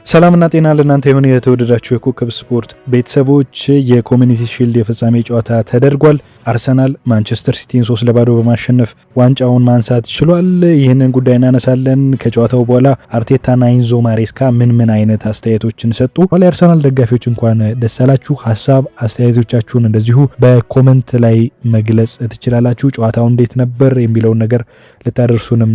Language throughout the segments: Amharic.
ሰላምና ጤና ለእናንተ ይሁን የተወደዳችሁ የኮከብ ስፖርት ቤተሰቦች። የኮሚኒቲ ሺልድ የፍጻሜ ጨዋታ ተደርጓል። አርሰናል ማንቸስተር ሲቲን 3-0 በማሸነፍ ዋንጫውን ማንሳት ችሏል። ይህንን ጉዳይ እናነሳለን። ከጨዋታው በኋላ አርቴታና ኢንዞ ማሬስካ ምን አይነት አስተያየቶችን ሰጡ? የአርሰናል ደጋፊዎች እንኳን ደስ አላችሁ። ሀሳብ አስተያየቶቻችሁን እንደዚሁ በኮመንት ላይ መግለጽ ትችላላችሁ። ጨዋታው እንዴት ነበር የሚለውን ነገር ልታደርሱንም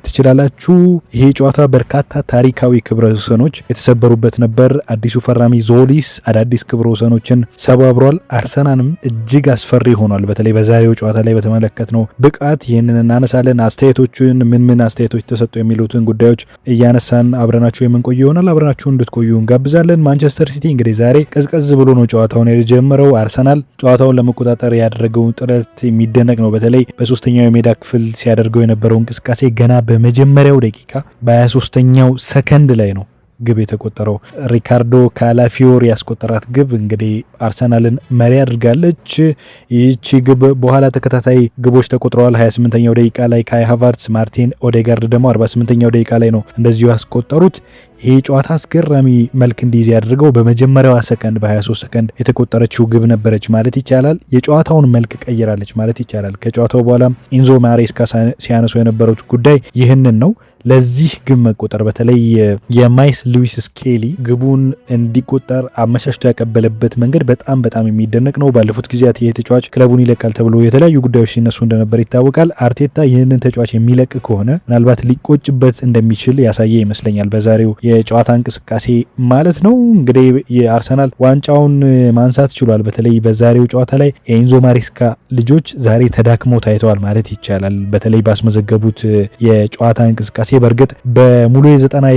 ትችላላችሁ። ይሄ ጨዋታ በርካታ ታሪካዊ ክብረ ወሰኖች የተሰበሩበት ነበር። አዲሱ ፈራሚ ዞሊስ አዳዲስ ክብረ ወሰኖችን ሰባብሯል። አርሰናልም እጅግ አስፈሪ ሆኗል። በተለይ በዛሬው ጨዋታ ላይ በተመለከትነው ብቃት ይህንን እናነሳለን። አስተያየቶችን ምን አስተያየቶች ተሰጡ የሚሉትን ጉዳዮች እያነሳን አብረናችሁ የምንቆይ ይሆናል። አብረናችሁ እንድትቆዩ እንጋብዛለን። ማንቸስተር ሲቲ እንግዲህ ዛሬ ቀዝቀዝ ብሎ ነው ጨዋታውን የጀመረው። አርሰናል ጨዋታውን ለመቆጣጠር ያደረገው ጥረት የሚደነቅ ነው። በተለይ በሶስተኛው የሜዳ ክፍል ሲያደርገው የነበረው እንቅስቃሴ ገና በመጀመሪያው ደቂቃ በ23ኛው ሰከንድ ላይ ነው ግብ የተቆጠረው። ሪካርዶ ካላፊዮሪ ያስቆጠራት ግብ እንግዲህ አርሰናልን መሪ አድርጋለች። ይህቺ ግብ በኋላ ተከታታይ ግቦች ተቆጥረዋል። 28ኛው ደቂቃ ላይ ካይ ሃቨርትስ፣ ማርቲን ኦዴጋርድ ደግሞ 48ኛው ደቂቃ ላይ ነው እንደዚሁ ያስቆጠሩት። ይሄ ጨዋታ አስገራሚ መልክ እንዲይዝ ያደርገው በመጀመሪያዋ ሰከንድ በ23 ሰከንድ የተቆጠረችው ግብ ነበረች ማለት ይቻላል። የጨዋታውን መልክ ቀይራለች ማለት ይቻላል። ከጨዋታው በኋላ ኢንዞ ማሬስካ ሲያነሱ የነበረው ጉዳይ ይህንን ነው። ለዚህ ግብ መቆጠር በተለይ የማይስ ሉዊስ ስኬሊ ግቡን እንዲቆጠር አመቻችቶ ያቀበለበት መንገድ በጣም የሚደነቅ ነው። ባለፉት ጊዜያት ይህ ተጫዋች ክለቡን ይለቃል ተብሎ የተለያዩ ጉዳዮች ሲነሱ እንደነበር ይታወቃል። አርቴታ ይህንን ተጫዋች የሚለቅ ከሆነ ምናልባት ሊቆጭበት እንደሚችል ያሳየ ይመስለኛል በዛሬው የጨዋታ እንቅስቃሴ ማለት ነው። እንግዲህ የአርሰናል ዋንጫውን ማንሳት ችሏል። በተለይ በዛሬው ጨዋታ ላይ የኢንዞ ማሬስካ ልጆች ዛሬ ተዳክመው ታይተዋል ማለት ይቻላል። በተለይ ባስመዘገቡት የጨዋታ እንቅስቃሴ በእርግጥ በሙሉ የ90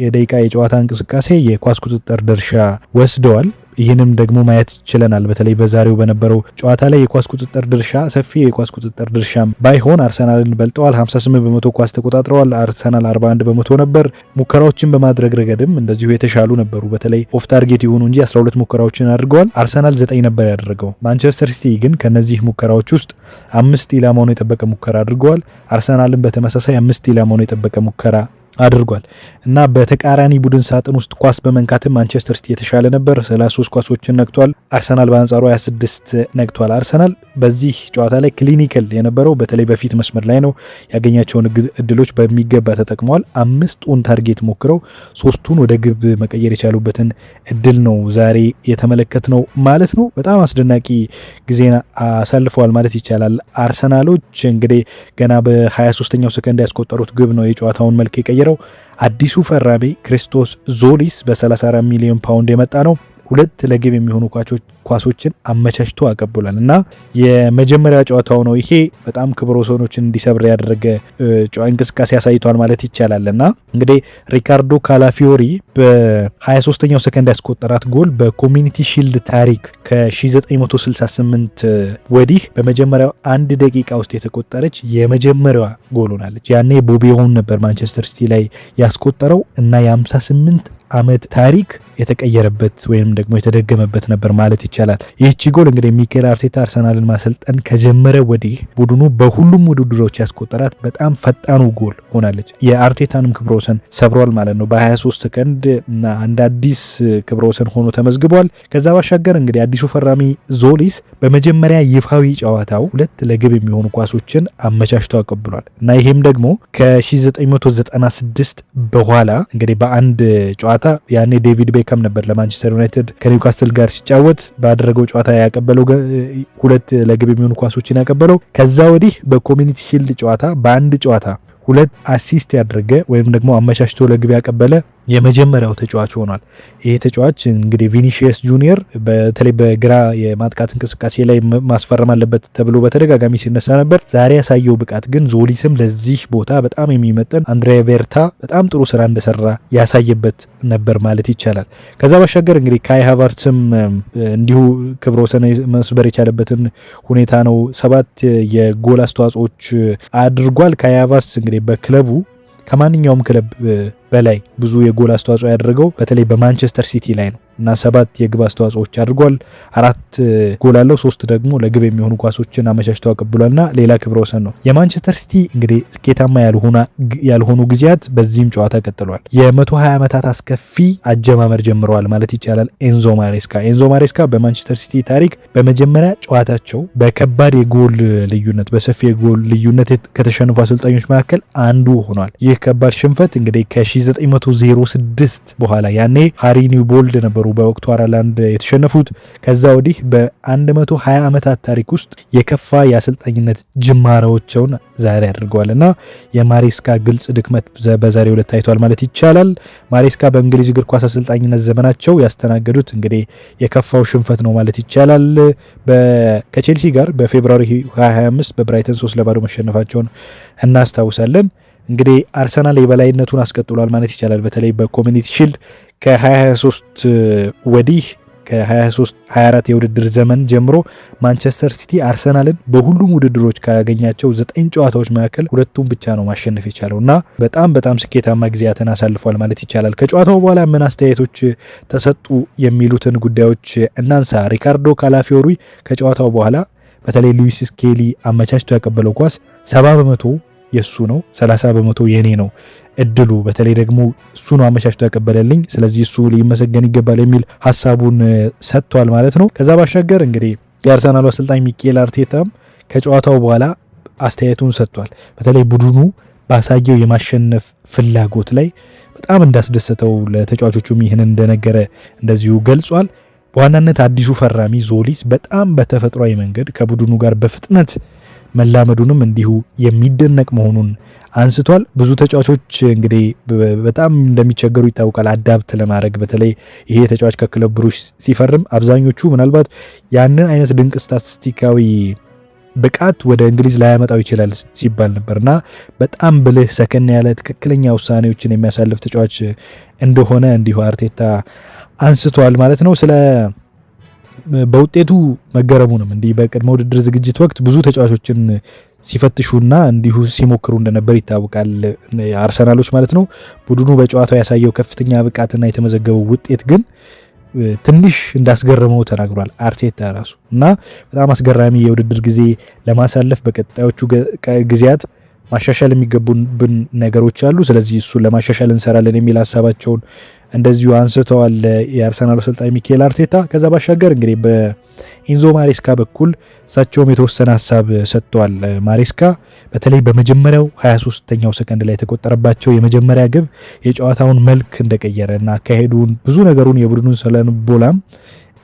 የደቂቃ የጨዋታ እንቅስቃሴ የኳስ ቁጥጥር ድርሻ ወስደዋል። ይህንም ደግሞ ማየት ችለናል። በተለይ በዛሬው በነበረው ጨዋታ ላይ የኳስ ቁጥጥር ድርሻ ሰፊ የኳስ ቁጥጥር ድርሻም ባይሆን አርሰናልን በልጠዋል። 58% ኳስ ተቆጣጥረዋል። አርሰናል 41% ነበር። ሙከራዎችን በማድረግ ረገድም እንደዚሁ የተሻሉ ነበሩ። በተለይ ኦፍ ታርጌት የሆኑ እንጂ 12 ሙከራዎችን አድርገዋል። አርሰናል 9 ነበር ያደረገው። ማንቸስተር ሲቲ ግን ከነዚህ ሙከራዎች ውስጥ 5 ኢላማውን የጠበቀ ሙከራ አድርገዋል። አርሰናልን በተመሳሳይ 5 ኢላማውን የጠበቀ ሙከራ አድርጓል እና በተቃራኒ ቡድን ሳጥን ውስጥ ኳስ በመንካትም ማንቸስተር ሲቲ የተሻለ ነበር። 33 ኳሶችን ነክቷል። አርሰናል በአንጻሩ 26 ነክቷል። አርሰናል በዚህ ጨዋታ ላይ ክሊኒካል የነበረው በተለይ በፊት መስመር ላይ ነው። ያገኛቸውን እድሎች በሚገባ ተጠቅመዋል። 5 ኦን ታርጌት ሞክረው 3ቱን ወደ ግብ መቀየር የቻሉበትን እድል ነው ዛሬ የተመለከትነው ማለት ነው። በጣም አስደናቂ ጊዜን አሳልፈዋል ማለት ይቻላል። አርሰናሎች እንግዲህ ገና በ23ኛው ሰከንድ ያስቆጠሩት ግብ ነው የጨዋታውን መልክ የቀየረው። አዲሱ ፈራሚ ክሪስቶስ ዞሊስ በ34 ሚሊዮን ፓውንድ የመጣ ነው። 2 ለግብ የሚሆኑ ኳሶችን አመቻችቶ አቀብሏል እና የመጀመሪያ ጨዋታው ነው ይሄ። በጣም ክብረ ወሰኖችን እንዲሰብር ያደረገ እንቅስቃሴ አሳይቷል ማለት ይቻላል እና እንግዲህ ሪካርዶ ካላፊዮሪ በ23ኛው ሰከንድ ያስቆጠራት ጎል በኮሚኒቲ ሺልድ ታሪክ ከ1968 ወዲህ በመጀመሪያው 1 ደቂቃ ውስጥ የተቆጠረች የመጀመሪያዋ ጎል ሆናለች። ያኔ ቦቢ ሆን ነበር ማንቸስተር ሲቲ ላይ ያስቆጠረው እና የ58 ዓመት ታሪክ የተቀየረበት ወይም ደግሞ የተደገመበት ነበር ማለት ይቻላል። ይህቺ ጎል እንግዲህ ሚኬል አርቴታ አርሰናልን ማሰልጠን ከጀመረ ወዲህ ቡድኑ በሁሉም ውድድሮች ያስቆጠራት በጣም ፈጣኑ ጎል ሆናለች። የአርቴታንም ክብረ ወሰን ሰብሯል ማለት ነው። በ23 ሰከንድ እና አንድ አዲስ ክብረ ወሰን ሆኖ ተመዝግቧል። ከዛ ባሻገር እንግዲህ አዲሱ ፈራሚ ዞሊስ በመጀመሪያ ይፋዊ ጨዋታው 2 ለግብ የሚሆኑ ኳሶችን አመቻችቶ አቀብሏል እና ይሄም ደግሞ ከ1996 በኋላ እንግዲህ በአንድ ጨዋታ ያኔ ዴቪድ ቤከም ነበር ለማንቸስተር ዩናይትድ ከኒውካስትል ጋር ሲጫወት ባደረገው ጨዋታ ያቀበለው 2 ለግብ የሚሆኑ ኳሶችን ያቀበለው። ከዛ ወዲህ በኮሚኒቲ ሺልድ ጨዋታ በአንድ ጨዋታ 2 አሲስት ያደረገ ወይም ደግሞ አመቻችቶ ለግብ ያቀበለ የመጀመሪያው ተጫዋች ሆኗል። ይሄ ተጫዋች እንግዲህ ቪኒሺየስ ጁኒየር በተለይ በግራ የማጥቃት እንቅስቃሴ ላይ ማስፈረም አለበት ተብሎ በተደጋጋሚ ሲነሳ ነበር። ዛሬ ያሳየው ብቃት ግን ዞሊስም ለዚህ ቦታ በጣም የሚመጥን አንድሪያ ቤርታ በጣም ጥሩ ስራ እንደሰራ ያሳየበት ነበር ማለት ይቻላል። ከዛ ባሻገር እንግዲህ ካይ ሃቨርትስም እንዲሁ ክብረ ወሰን መስበር የቻለበትን ሁኔታ ነው። 7 የጎል አስተዋጽኦች አድርጓል። ካይ ሃቨርትስ እንግዲህ በክለቡ ከማንኛውም ክለብ በላይ ብዙ የጎል አስተዋጽኦ ያደረገው በተለይ በማንቸስተር ሲቲ ላይ ነው እና 7 የግብ አስተዋጽኦዎች አድርጓል። 4 ጎል አለው፣ 3 ደግሞ ለግብ የሚሆኑ ኳሶችን አመቻችተው አቀብሏልና ሌላ ክብረ ወሰን ነው። የማንቸስተር ሲቲ እንግዲህ ስኬታማ ያልሆኑ ጊዜያት በዚህም ጨዋታ ቀጥሏል። የ120 ዓመታት አስከፊ አጀማመር ጀምረዋል ማለት ይቻላል። ኤንዞ ማሬስካ በማንቸስተር ሲቲ ታሪክ በመጀመሪያ ጨዋታቸው በከባድ የጎል ልዩነት በሰፊ የጎል ልዩነት ከተሸነፉ አሰልጣኞች መካከል አንዱ ሆኗል። ይህ ከባድ ሽንፈት እንግዲህ ከ1906 በኋላ ያኔ ሃሪ ኒውቦልድ ነበሩ በወቅቱ 4-1 የተሸነፉት። ከዛ ወዲህ በ120 ዓመታት ታሪክ ውስጥ የከፋ የአሰልጣኝነት ጅማሬዎቻቸውን ዛሬ አድርገዋልና የማሬስካ ግልጽ ድክመት በዛሬው ዕለት ታይቷል ማለት ይቻላል። ማሬስካ በእንግሊዝ እግር ኳስ አሰልጣኝነት ዘመናቸው ያስተናገዱት እንግዲህ የከፋው ሽንፈት ነው ማለት ይቻላል። ከቼልሲ ጋር በፌብሩዋሪ 2025 በብራይተን 3-0 መሸነፋቸውን እናስታውሳለን። እንግዲህ አርሰናል የበላይነቱን አስቀጥሏል ማለት ይቻላል። በተለይ በኮሚኒቲ ሺልድ ከ2023 ወዲህ ከ23-24 የውድድር ዘመን ጀምሮ ማንቸስተር ሲቲ አርሰናልን በሁሉም ውድድሮች ካገኛቸው 9 ጨዋታዎች መካከል 2ቱን ብቻ ነው ማሸነፍ የቻለው እና በጣም ስኬታማ ጊዜያትን አሳልፏል ማለት ይቻላል። ከጨዋታው በኋላ ምን አስተያየቶች ተሰጡ የሚሉትን ጉዳዮች እናንሳ። ሪካርዶ ካላፊዮሪ ከጨዋታው በኋላ በተለይ ሉዊስ ስኬሊ አመቻችቶ ያቀበለው ኳስ 70 በመቶ የሱ ነው፣ 30 በመቶ የኔ ነው እድሉ፣ በተለይ ደግሞ እሱ ነው አመቻችቶ ያቀበለልኝ፣ ስለዚህ እሱ ሊመሰገን ይገባል የሚል ሀሳቡን ሰጥቷል ማለት ነው። ከዛ ባሻገር እንግዲህ የአርሰናሉ አሰልጣኝ ሚኬል አርቴታም ከጨዋታው በኋላ አስተያየቱን ሰጥቷል። በተለይ ቡድኑ ባሳየው የማሸነፍ ፍላጎት ላይ በጣም እንዳስደሰተው ለተጫዋቾቹም ይህንን እንደነገረ እንደዚሁ ገልጿል። በዋናነት አዲሱ ፈራሚ ዞሊስ በጣም በተፈጥሯዊ መንገድ ከቡድኑ ጋር በፍጥነት መላመዱንም እንዲሁ የሚደነቅ መሆኑን አንስቷል። ብዙ ተጫዋቾች እንግዲህ በጣም እንደሚቸገሩ ይታወቃል አዳፕት ለማድረግ። በተለይ ይሄ ተጫዋች ከክለብ ብሩሽ ሲፈርም አብዛኞቹ ምናልባት ያንን አይነት ድንቅ ስታቲስቲካዊ ብቃት ወደ እንግሊዝ ላያመጣው ይችላል ሲባል ነበርና በጣም ብልህ ሰከን ያለ ትክክለኛ ውሳኔዎችን የሚያሳልፍ ተጫዋች እንደሆነ እንዲሁ አርቴታ አንስቷል ማለት ነው። ስለ በውጤቱ መገረሙንም እንዲህ በቅድመ ውድድር ዝግጅት ወቅት ብዙ ተጫዋቾችን ሲፈትሹና እንዲሁ ሲሞክሩ እንደነበር ይታወቃል አርሰናሎች ማለት ነው። ቡድኑ በጨዋታው ያሳየው ከፍተኛ ብቃትና የተመዘገበው ውጤት ግን ትንሽ እንዳስገረመው ተናግሯል አርቴታ ራሱ እና በጣም አስገራሚ የውድድር ጊዜ ለማሳለፍ በቀጣዮቹ ጊዜያት ማሻሻል የሚገቡብን ነገሮች አሉ፣ ስለዚህ እሱን ለማሻሻል እንሰራለን የሚል ሀሳባቸውን እንደዚሁ አንስተዋል የአርሰናል አሰልጣኝ ሚኬል አርቴታ። ከዛ ባሻገር እንግዲህ በኢንዞ ማሬስካ በኩል እሳቸውም የተወሰነ ሀሳብ ሰጥተዋል። ማሬስካ በተለይ በመጀመሪያው 23ኛው ሰከንድ ላይ የተቆጠረባቸው የመጀመሪያ ግብ የጨዋታውን መልክ እንደቀየረ እና አካሄዱን ብዙ ነገሩን የቡድኑን ስነልቦናም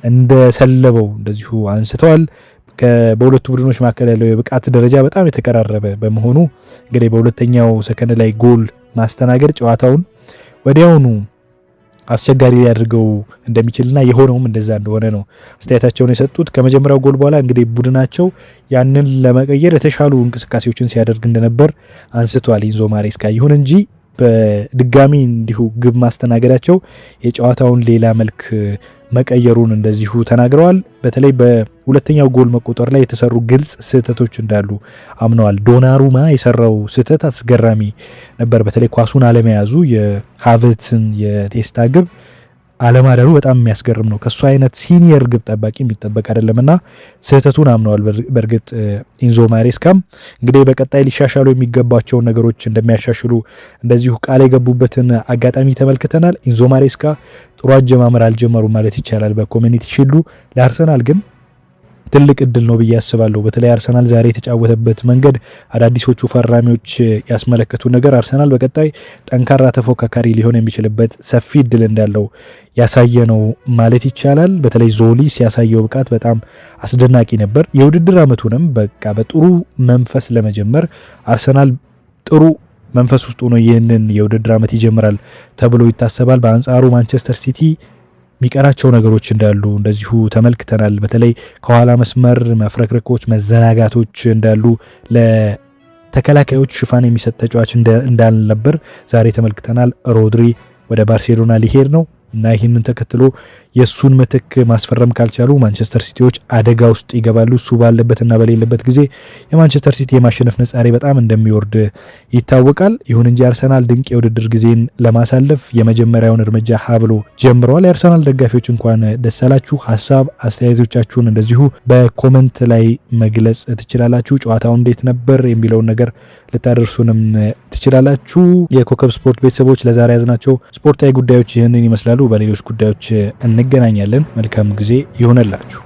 እንደሰለበው እንደዚሁ አንስተዋል። በሁለቱ ቡድኖች መካከል ያለው የብቃት ደረጃ በጣም የተቀራረበ በመሆኑ እንግዲህ በሁለተኛው ሰከንድ ላይ ጎል ማስተናገድ ጨዋታውን ወዲያውኑ አስቸጋሪ ሊያደርገው እንደሚችልና የሆነውም እንደዛ እንደሆነ ነው አስተያየታቸውን የሰጡት። ከመጀመሪያው ጎል በኋላ እንግዲህ ቡድናቸው ያንን ለመቀየር የተሻሉ እንቅስቃሴዎችን ሲያደርግ እንደነበር አንስቷል ኢንዞ ማሬስካ። ይሁን እንጂ በድጋሚ እንዲሁ ግብ ማስተናገዳቸው የጨዋታውን ሌላ መልክ መቀየሩን እንደዚሁ ተናግረዋል። በተለይ በሁለተኛው ጎል መቆጠር ላይ የተሰሩ ግልጽ ስህተቶች እንዳሉ አምነዋል። ዶናሩማ የሰራው ስህተት አስገራሚ ነበር። በተለይ ኳሱን አለመያዙ የሃቨርትዝን የቴስታ ግብ አለማዳኑ በጣም የሚያስገርም ነው። ከሱ አይነት ሲኒየር ግብ ጠባቂ የሚጠበቅ አይደለምና ስህተቱን አምነዋል። በእርግጥ ኢንዞ ማሬስካም እንግዲህ በቀጣይ ሊሻሻሉ የሚገባቸውን ነገሮች እንደሚያሻሽሉ እንደዚሁ ቃል የገቡበትን አጋጣሚ ተመልክተናል። ኢንዞ ማሬስካ ጥሩ አጀማመር አልጀመሩም ማለት ይቻላል በኮሚኒቲ ሺልዱ። ለአርሰናል ግን ትልቅ እድል ነው ብዬ አስባለሁ። በተለይ አርሰናል ዛሬ የተጫወተበት መንገድ አዳዲሶቹ ፈራሚዎች ያስመለከቱ ነገር አርሰናል በቀጣይ ጠንካራ ተፎካካሪ ሊሆን የሚችልበት ሰፊ እድል እንዳለው ያሳየ ነው ማለት ይቻላል። በተለይ ዞሊስ ያሳየው ብቃት በጣም አስደናቂ ነበር። የውድድር ዓመቱንም በቃ በጥሩ መንፈስ ለመጀመር አርሰናል ጥሩ መንፈስ ውስጥ ሆኖ ይህንን የውድድር ዓመት ይጀምራል ተብሎ ይታሰባል። በአንጻሩ ማንቸስተር ሲቲ የሚቀራቸው ነገሮች እንዳሉ እንደዚሁ ተመልክተናል። በተለይ ከኋላ መስመር መፍረክረኮች፣ መዘናጋቶች እንዳሉ ለተከላካዮች ሽፋን የሚሰጥ ተጫዋች እንዳልነበር ዛሬ ተመልክተናል። ሮድሪ ወደ ባርሴሎና ሊሄድ ነው። እና ይህንን ተከትሎ የእሱን ምትክ ማስፈረም ካልቻሉ ማንቸስተር ሲቲዎች አደጋ ውስጥ ይገባሉ። እሱ ባለበትና በሌለበት ጊዜ የማንቸስተር ሲቲ የማሸነፍ ነጻሬ በጣም እንደሚወርድ ይታወቃል። ይሁን እንጂ አርሰናል ድንቅ የውድድር ጊዜን ለማሳለፍ የመጀመሪያውን እርምጃ ብሎ ጀምረዋል። የአርሰናል ደጋፊዎች እንኳን ደስ አላችሁ። ሀሳብ አስተያየቶቻችሁን እንደዚሁ በኮመንት ላይ መግለጽ ትችላላችሁ። ጨዋታው እንዴት ነበር የሚለውን ነገር ልታደርሱንም ትችላላችሁ። የኮከብ ስፖርት ቤተሰቦች ለዛሬ ያዝናቸው ስፖርታዊ ጉዳዮች ይህንን ይመስላሉ። በሌሎች ጉዳዮች እንገናኛለን። መልካም ጊዜ ይሆንላችሁ።